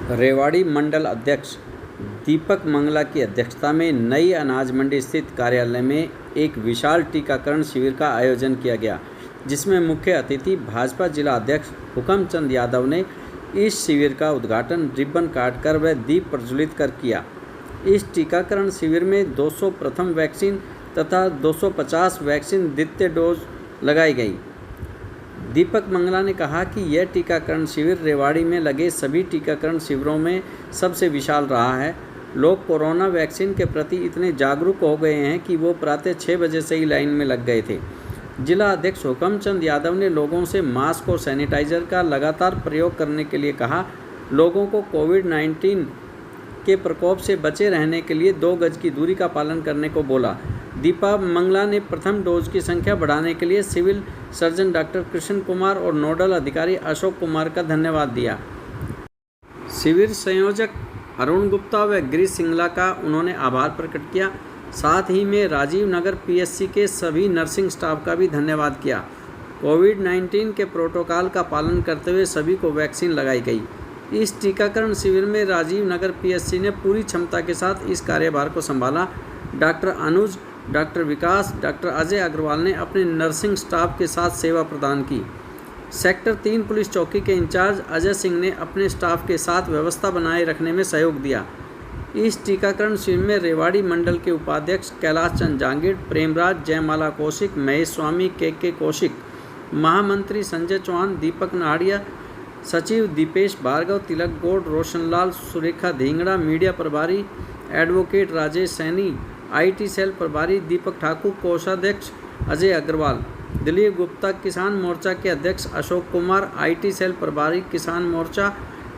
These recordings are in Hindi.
रेवाड़ी मंडल अध्यक्ष दीपक मंगला की अध्यक्षता में नई अनाज मंडी स्थित कार्यालय में एक विशाल टीकाकरण शिविर का आयोजन किया गया, जिसमें मुख्य अतिथि भाजपा जिला अध्यक्ष हुकमचंद यादव ने इस शिविर का उद्घाटन रिबन काटकर व दीप प्रज्वलित कर किया। इस टीकाकरण शिविर में 200 प्रथम वैक्सीन तथा 250 वैक्सीन द्वितीय डोज लगाई गई। दीपक मंगला ने कहा कि यह टीकाकरण शिविर रेवाड़ी में लगे सभी टीकाकरण शिविरों में सबसे विशाल रहा है। लोग कोरोना वैक्सीन के प्रति इतने जागरूक हो गए हैं कि वो प्रातः 6 बजे से ही लाइन में लग गए थे। जिला अध्यक्ष हुकमचंद यादव ने लोगों से मास्क और सैनिटाइजर का लगातार प्रयोग करने के लिए कहा। लोगों को कोविड-19 के प्रकोप से बचे रहने के लिए 2 गज की दूरी का पालन करने को बोला। दीपक मंगला ने प्रथम डोज की संख्या बढ़ाने के लिए civil surgeon doctor Krishna Kumar और नोडल अधिकारी अशोक कुमार का धन्यवाद दिया। शिविर संयोजक अरुण गुप्ता व गिरीश सिंगला का उन्होंने आभार प्रकट किया। साथ ही में राजीव नगर पीएचसी के सभी नर्सिंग स्टाफ का भी धन्यवाद किया। कोविड-19 के प्रोटोकॉल का पालन करते हुए सभी को वैक्सीन लगाई गई। इस टीकाकरण शिविर में राजीव नगर पीएचसी ने पूरी क्षमता के साथ इस कार्यभार को संभाला। डॉक्टर अनुज, डॉक्टर विकास, डॉक्टर अजय अग्रवाल ने अपने नर्सिंग स्टाफ के साथ सेवा प्रदान की। सेक्टर 3 पुलिस चौकी के इंचार्ज अजय सिंह ने अपने स्टाफ के साथ व्यवस्था बनाए रखने में सहयोग दिया। इस टीकाकरण शिविर में रेवाड़ी मंडल के उपाध्यक्ष कैलाश चंद जांगीर, प्रेमराज, जयमाला कौशिक, महेश स्वामी, के कौशिक, महामंत्री संजय चौहान, दीपक नाहड़िया, सचिव दीपेश भार्गव, तिलक गौड़, रोशनलाल, सुरेखा धींगड़ा, मीडिया प्रभारी advocate Rajesh Saini, IT cell प्रभारी दीपक ठाकुर, कोषाध्यक्ष अजय अग्रवाल, दिलीप गुप्ता, किसान मोर्चा के अध्यक्ष अशोक कुमार, आईटी सेल प्रभारी किसान मोर्चा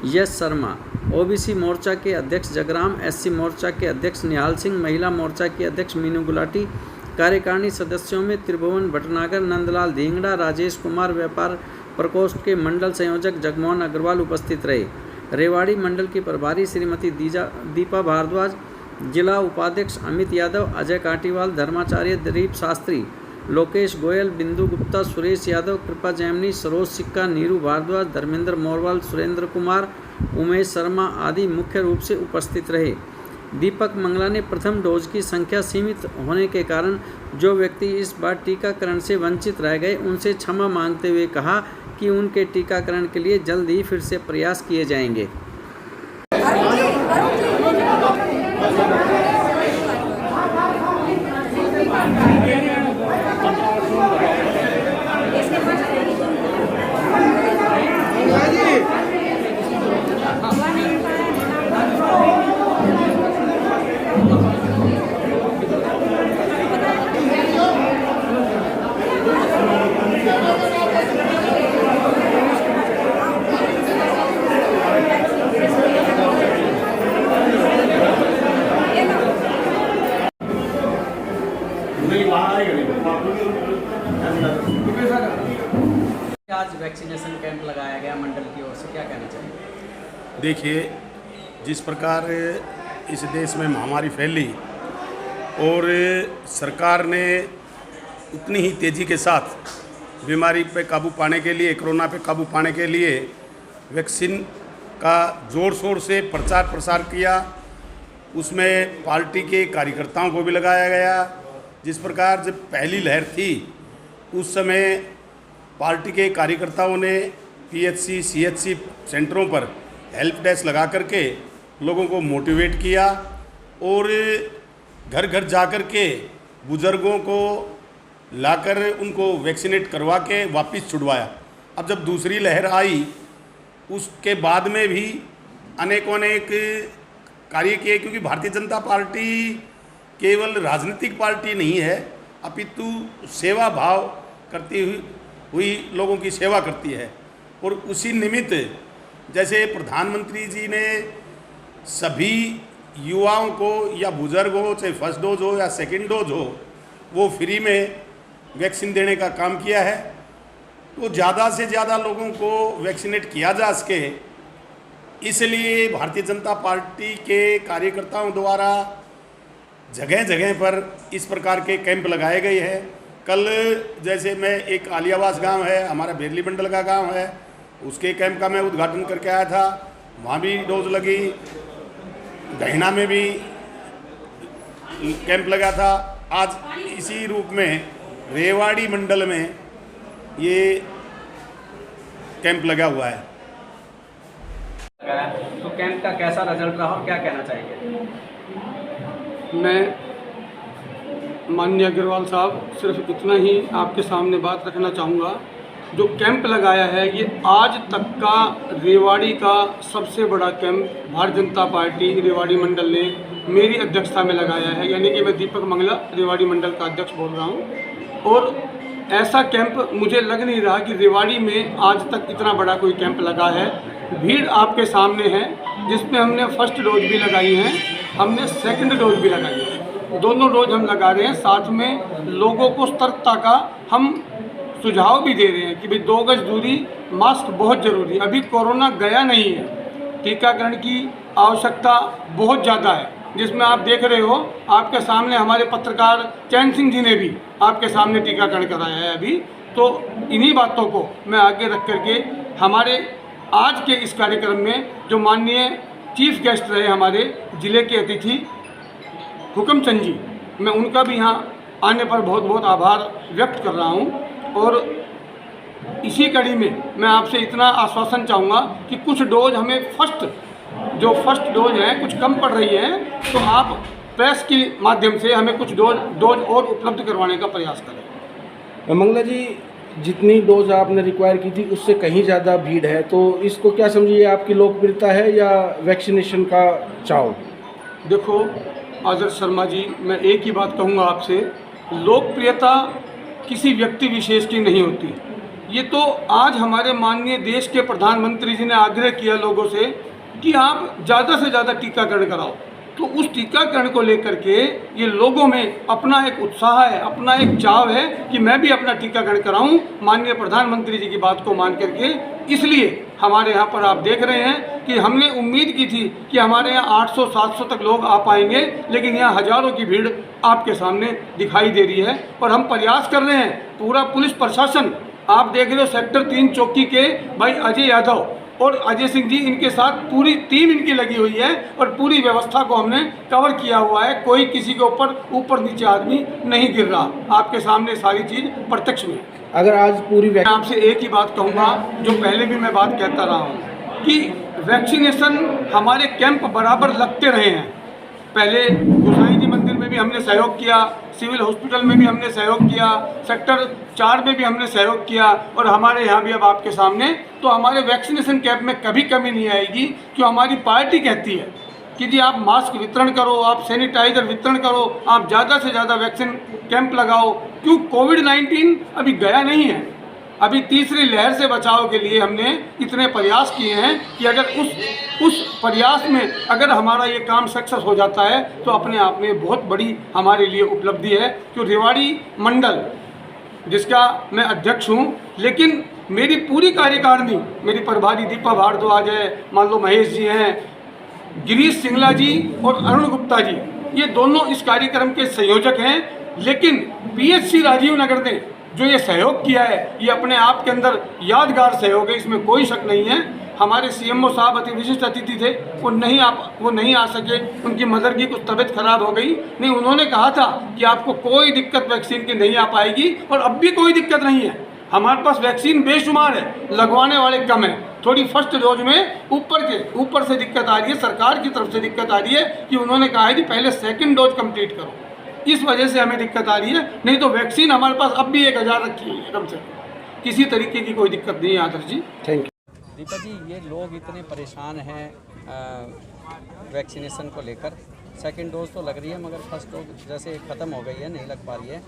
यश शर्मा, ओबीसी मोर्चा के अध्यक्ष जगराम, एससी मोर्चा के अध्यक्ष निहाल सिंह, महिला मोर्चा के अध्यक्ष मीनू गुलाटी, कार्यकारिणी सदस्यों में त्रिभुवन भटनागर, नंदलाल धींगड़ा, राजेश कुमार, व्यापार प्रकोष्ठ के मंडल संयोजक जगमोहन अग्रवाल उपस्थित रहे। रेवाड़ी मंडल की प्रभारी श्रीमती दीपा भारद्वाज, जिला उपाध्यक्ष अमित यादव, अजय काटीवाल, धर्माचार्य दिलीप शास्त्री, लोकेश गोयल, बिंदु गुप्ता, सुरेश यादव, कृपा जैमनी, सरोज सिक्का, नीरू भारद्वाज, धर्मेंद्र मोरवाल, सुरेंद्र कुमार, उमेश शर्मा आदि मुख्य रूप से उपस्थित रहे। दीपक मंगला ने प्रथम डोज की संख्या सीमित होने के कारण जो व्यक्ति इस बार टीकाकरण से वंचित रह गए उनसे क्षमा मांगते हुए कहा कि उनके टीकाकरण के लिए जल्द ही फिर से प्रयास किए जाएंगे। आज वैक्सीनेशन कैंप लगाया गया मंडल की ओर से, क्या कहना चाहिए? देखिए, जिस प्रकार इस देश में महामारी फैली और सरकार ने उतनी ही तेज़ी के साथ बीमारी पे काबू पाने के लिए, कोरोना पे काबू पाने के लिए वैक्सीन का ज़ोर शोर से प्रचार प्रसार किया, उसमें पार्टी के कार्यकर्ताओं को भी लगाया गया। जिस प्रकार जब पहली लहर थी उस समय पार्टी के कार्यकर्ताओं ने पीएचसी, सीएचसी सेंटरों पर हेल्प डेस्क लगा करके लोगों को मोटिवेट किया और घर घर जा कर के बुज़ुर्गों को लाकर उनको वैक्सीनेट करवा के वापस छुड़वाया। अब जब दूसरी लहर आई उसके बाद में भी अनेकों कार्य किए, क्योंकि भारतीय जनता पार्टी केवल राजनीतिक पार्टी नहीं है, अपितु सेवा भाव करती हुई लोगों की सेवा करती है। और उसी निमित्त जैसे प्रधानमंत्री जी ने सभी युवाओं को या बुजुर्ग हो, चाहे फर्स्ट डोज हो या सेकंड डोज हो, वो फ्री में वैक्सीन देने का काम किया है। तो ज़्यादा से ज़्यादा लोगों को वैक्सीनेट किया जा सके, इसलिए भारतीय जनता पार्टी के कार्यकर्ताओं द्वारा जगह जगह पर इस प्रकार के कैंप लगाए गए हैं। कल जैसे मैं एक आलियावास गांव है, हमारा बेरली मंडल का गांव है, उसके कैंप का मैं उद्घाटन करके आया था। वहाँ भी डोज लगी। गहना में भी कैंप लगा था। आज इसी रूप में रेवाड़ी मंडल में ये कैंप लगा हुआ है। तो कैंप का कैसा रिजल्ट रहा और क्या कहना चाहेंगे? मैं माननीय अग्रवाल साहब सिर्फ इतना ही आपके सामने बात रखना चाहूँगा। जो कैंप लगाया है ये आज तक का रेवाड़ी का सबसे बड़ा कैंप भारतीय जनता पार्टी रेवाड़ी मंडल ने मेरी अध्यक्षता में लगाया है। यानी कि मैं दीपक मंगला रेवाड़ी मंडल का अध्यक्ष बोल रहा हूँ। और ऐसा कैंप मुझे लग नहीं रहा कि रेवाड़ी में आज तक इतना बड़ा कोई कैंप लगा है। भीड़ आपके सामने है, जिसमें हमने फर्स्ट डोज भी लगाई है, हमने सेकंड डोज भी लगाई है। दोनों डोज हम लगा रहे हैं। साथ में लोगों को सतर्कता का हम सुझाव भी दे रहे हैं कि भाई 2 गज दूरी, मास्क बहुत ज़रूरी है। अभी कोरोना गया नहीं है, टीकाकरण की आवश्यकता बहुत ज़्यादा है, जिसमें आप देख रहे हो आपके सामने हमारे पत्रकार चैन सिंह जी ने भी आपके सामने टीकाकरण कराया है अभी। तो इन्हीं बातों को मैं आगे रख करके हमारे आज के इस कार्यक्रम में जो माननीय चीफ गेस्ट रहे हमारे ज़िले के अतिथि हुक्मचंद जी, मैं उनका भी यहाँ आने पर बहुत बहुत आभार व्यक्त कर रहा हूँ। और इसी कड़ी में मैं आपसे इतना आश्वासन चाहूँगा कि कुछ डोज हमें फर्स्ट डोज है कुछ कम पड़ रही है, तो आप प्रेस के माध्यम से हमें कुछ डोज और उपलब्ध करवाने का प्रयास करें। मंगला जी, जितनी डोज आपने रिक्वायर की थी उससे कहीं ज़्यादा भीड़ है, तो इसको क्या समझिए, आपकी लोकप्रियता है या वैक्सीनेशन का चाव? देखो आदर्श शर्मा जी, मैं एक ही बात कहूँगा आपसे, लोकप्रियता किसी व्यक्ति विशेष की नहीं होती। ये तो आज हमारे माननीय देश के प्रधानमंत्री जी ने आग्रह किया लोगों से कि आप ज़्यादा से ज़्यादा टीकाकरण कराओ, तो उस टीकाकरण को लेकर के ये लोगों में अपना एक उत्साह है, अपना एक चाव है कि मैं भी अपना टीकाकरण कराऊं माननीय प्रधानमंत्री जी की बात को मान करके। इसलिए हमारे यहाँ पर आप देख रहे हैं कि हमने उम्मीद की थी कि हमारे यहाँ 800-700 तक लोग आ पाएंगे, लेकिन यहाँ हज़ारों की भीड़ आपके सामने दिखाई दे रही है। और हम प्रयास कर रहे हैं, पूरा पुलिस प्रशासन आप देख रहे हो, सेक्टर 3 चौकी के भाई अजय यादव और अजय सिंह जी, इनके साथ पूरी टीम इनकी लगी हुई है और पूरी व्यवस्था को हमने कवर किया हुआ है। कोई किसी के ऊपर नीचे आदमी नहीं गिर रहा। आपके सामने सारी चीज़ प्रत्यक्ष में। अगर आज पूरी मैं आपसे एक ही बात कहूँगा, जो पहले भी मैं बात कहता रहा हूँ कि वैक्सीनेशन हमारे कैंप बराबर लगते रहे हैं। पहले गोसाई जी मंदिर में भी हमने सहयोग किया, सिविल हॉस्पिटल में भी हमने सहयोग किया, सेक्टर 4 में भी हमने सहयोग किया, और हमारे यहाँ भी अब आपके सामने। तो हमारे वैक्सीनेशन कैंप में कभी कमी नहीं आएगी, क्यों हमारी पार्टी कहती है कि जी आप मास्क वितरण करो, आप सैनिटाइजर वितरण करो, आप ज़्यादा से ज़्यादा वैक्सीन कैंप लगाओ। क्यों कोविड-19 अभी गया नहीं है। अभी तीसरी लहर से बचाव के लिए हमने इतने प्रयास किए हैं कि अगर उस प्रयास में अगर हमारा ये काम सक्सेस हो जाता है तो अपने आप में बहुत बड़ी हमारे लिए उपलब्धि है। जो रेवाड़ी मंडल जिसका मैं अध्यक्ष हूँ, लेकिन मेरी पूरी कार्यकारिणी, मेरी प्रभारी दीपा भारद्वाज है, मान लो महेश जी हैं, गिरीश सिंगला जी और अरुण गुप्ता जी, ये दोनों इस कार्यक्रम के संयोजक हैं। लेकिन पीएचसी राजीव नगर ने जो ये सहयोग किया है, ये अपने आप के अंदर यादगार सहयोग है, इसमें कोई शक नहीं है। हमारे सीएमओ साहब अति विशिष्ट अतिथि थे, वो नहीं आ सके, उनकी मदर की कुछ तबीयत खराब हो गई। नहीं, उन्होंने कहा था कि आपको कोई दिक्कत वैक्सीन की नहीं आ पाएगी, और अब भी कोई दिक्कत नहीं है। हमारे पास वैक्सीन बेशुमार है, लगवाने वाले कम है। थोड़ी फर्स्ट डोज में ऊपर से दिक्कत आ रही है, सरकार की तरफ से दिक्कत आ रही है कि उन्होंने कहा है कि पहले सेकेंड डोज कंप्लीट करो, इस वजह से हमें दिक्कत आ रही है। नहीं तो वैक्सीन हमारे पास अब भी 1000 रखी हुई है कम से कम, किसी तरीके की कोई दिक्कत नहीं है। आदर्श जी, थैंक यू। दीपा जी, ये लोग इतने परेशान हैं वैक्सीनेशन को लेकर, सेकंड डोज तो लग रही है मगर फर्स्ट डोज जैसे ख़त्म हो गई है, नहीं लग पा रही है,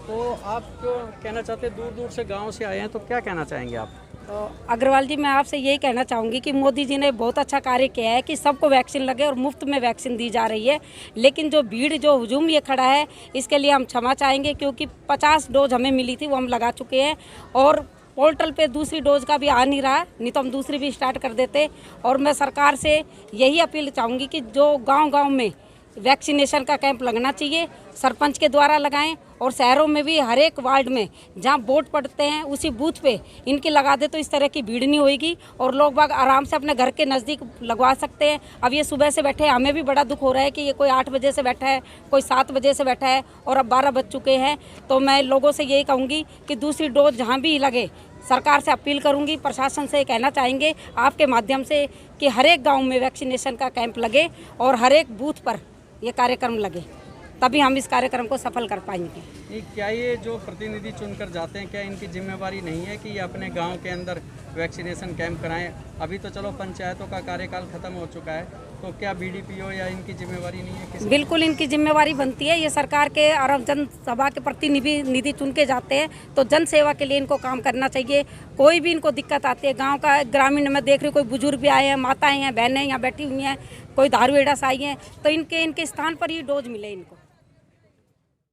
तो आप क्यों कहना चाहते हैं? दूर दूर से गांव से आए हैं, तो क्या कहना चाहेंगे आप? तो अग्रवाल जी, मैं आपसे यही कहना चाहूँगी कि मोदी जी ने बहुत अच्छा कार्य किया है कि सबको वैक्सीन लगे और मुफ्त में वैक्सीन दी जा रही है। लेकिन जो भीड़, जो हुजूम ये खड़ा है, इसके लिए हम क्षमा चाहेंगे, क्योंकि 50 डोज हमें मिली थी, वो हम लगा चुके हैं, और पोर्टल पे दूसरी डोज का भी आ नहीं रहा, नहीं तो हम दूसरी भी स्टार्ट कर देते। और मैं सरकार से यही अपील चाहूँगी कि जो गांव-गांव में वैक्सीनेशन का कैंप लगना चाहिए, सरपंच के द्वारा लगाएं और शहरों में भी हर एक वार्ड में जहां बोर्ड पड़ते हैं उसी बूथ पे इनकी लगा दे तो इस तरह की भीड़ नहीं होगी और लोग बाग आराम से अपने घर के नज़दीक लगवा सकते हैं। अब ये सुबह से बैठे हैं, हमें भी बड़ा दुख हो रहा है कि ये कोई 8 बजे से बैठा है, कोई 7 बजे से बैठा है और अब 12 बज चुके हैं। तो मैं लोगों से यही कहूँगी कि दूसरी डोज जहाँ भी लगे, सरकार से अपील करूंगी, प्रशासन से कहना चाहेंगे आपके माध्यम से कि हर एक गाँव में वैक्सीनेशन का कैंप लगे और हर एक बूथ पर ये कार्यक्रम लगे, तभी हम इस कार्यक्रम को सफल कर पाएंगे। क्या ये जो प्रतिनिधि चुनकर जाते हैं, क्या इनकी जिम्मेवारी नहीं है कि ये अपने गांव के अंदर वैक्सीनेशन कैंप कराएं? अभी तो चलो पंचायतों का कार्यकाल खत्म हो चुका है, तो क्या बीडीपीओ या इनकी जिम्मेवारी नहीं है किसी? बिल्कुल इनकी जिम्मेवारी बनती है। ये सरकार के और जनसभा के प्रतिनिधि चुन के जाते हैं, तो जन सेवा के लिए इनको काम करना चाहिए। कोई भी इनको दिक्कत आती है, गाँव का ग्रामीण में देख रही, कोई बुजुर्ग भी आए हैं, माताएँ हैं, बहनें यहाँ बैठी हुई हैं, कोई दारू एडस आई हैं, तो इनके स्थान पर ही डोज मिले इनको।